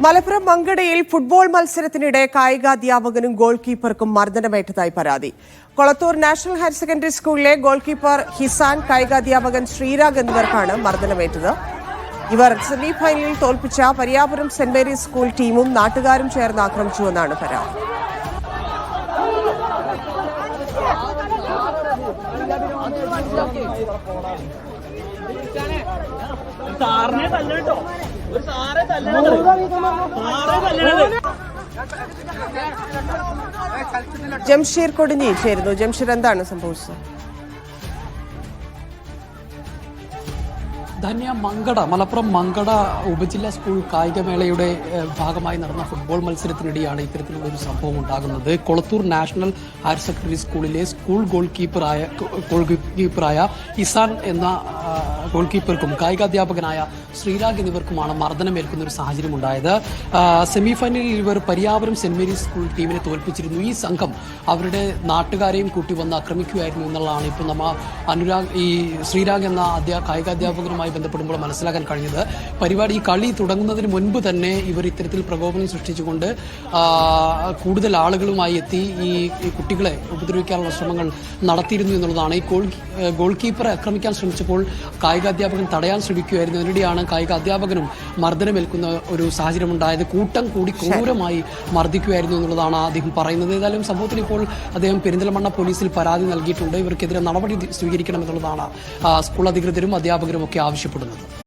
Malappuram മങ്കടയിൽ football മത്സരത്തിനിടെ കായികാധ്യാപകനും goal കീപ്പർക്കും മർദ്ദനമേറ്റതായി പരാതി. Kolathur national higher secondary സ്കൂളിലെ ഗോൾ കീപ്പർ ഹിസാൻ, കായികാധ്യാപകൻ ശ്രീരാഗ് എന്നിവർക്കാണ് മർദ്ദനമേറ്റത്. ഇവർ സെമി ഫൈനലിൽ തോൽപ്പിച്ച പരിയാപുരം സെന്റ് മേരീസ് സ്കൂൾ ടീമും നാട്ടുകാരും ചേർന്ന് ആക്രമിച്ചുവെന്നാണ് പരാതി. ജംഷീർ കൊടിഞ്ഞി ചേരുന്നു. ജംഷീർ, എന്താണ് സംഭവിച്ചത്? ധന്യ, മലപ്പുറം മങ്കട ഉപജില്ലാ സ്കൂൾ കായികമേളയുടെ ഭാഗമായി നടന്ന ഫുട്ബോൾ മത്സരത്തിനിടെയാണ് ഇത്തരത്തിലുള്ള ഒരു സംഭവം ഉണ്ടാകുന്നത്. കൊളത്തൂർ നാഷണൽ ഹയർ സെക്കൻഡറി സ്കൂളിലെ സ്കൂൾ ഗോൾ കീപ്പറായ ഇസാൻ എന്ന ഗോൾ കീപ്പർക്കും കായികാധ്യാപകനായ ശ്രീരാഗ് എന്നിവർക്കുമാണ് മർദ്ദനമേൽക്കുന്ന ഒരു സാഹചര്യം ഉണ്ടായത്. സെമി ഫൈനലിൽ ഇവർ പരിയാപുരം സെന്റ് മേരീസ് സ്കൂൾ ടീമിനെ തോൽപ്പിച്ചിരുന്നു. ഈ സംഘം അവരുടെ നാട്ടുകാരെയും കൂട്ടി വന്ന് ആക്രമിക്കുകയായിരുന്നു എന്നുള്ളതാണ് ഇപ്പോൾ ഈ ശ്രീരാഗ് എന്ന കായികാധ്യാപകനുമായി ബന്ധപ്പെടുമ്പോൾ മനസ്സിലാക്കാൻ കഴിഞ്ഞത്. ഈ കളി തുടങ്ങുന്നതിന് മുൻപ് തന്നെ ഇവർ ഇത്തരത്തിൽ പ്രകോപനം സൃഷ്ടിച്ചുകൊണ്ട് കൂടുതൽ ആളുകളുമായി എത്തി ഈ കുട്ടികളെ ഉപദ്രവിക്കാനുള്ള ശ്രമങ്ങൾ നടത്തിയിരുന്നു എന്നുള്ളതാണ്. ഈ ഗോൾ കീപ്പറെ ആക്രമിക്കാൻ ശ്രമിച്ചപ്പോൾ കായികാധ്യാപകൻ തടയാൻ ശ്രമിക്കുകയായിരുന്നു. അതിനിടെയാണ് കായികാധ്യാപകനും മർദ്ദനമേൽക്കുന്ന ഒരു സാഹചര്യം ഉണ്ടായത്. കൂട്ടം കൂടി ക്രൂരമായി മർദ്ദിക്കുകയായിരുന്നു എന്നുള്ളതാണ് അദ്ദേഹം പറയുന്നത്. ഏതായാലും സംഭവത്തിൽ ഇപ്പോൾ അദ്ദേഹം പെരിന്തൽമണ്ണ പോലീസിൽ പരാതി നൽകിയിട്ടുണ്ട്. ഇവർക്കെതിരെ നടപടി സ്വീകരിക്കണമെന്നുള്ളതാണ് സ്കൂൾ അധികൃതരും അധ്യാപകരും ഒക്കെ ആവശ്യപ്പെടുന്നത്.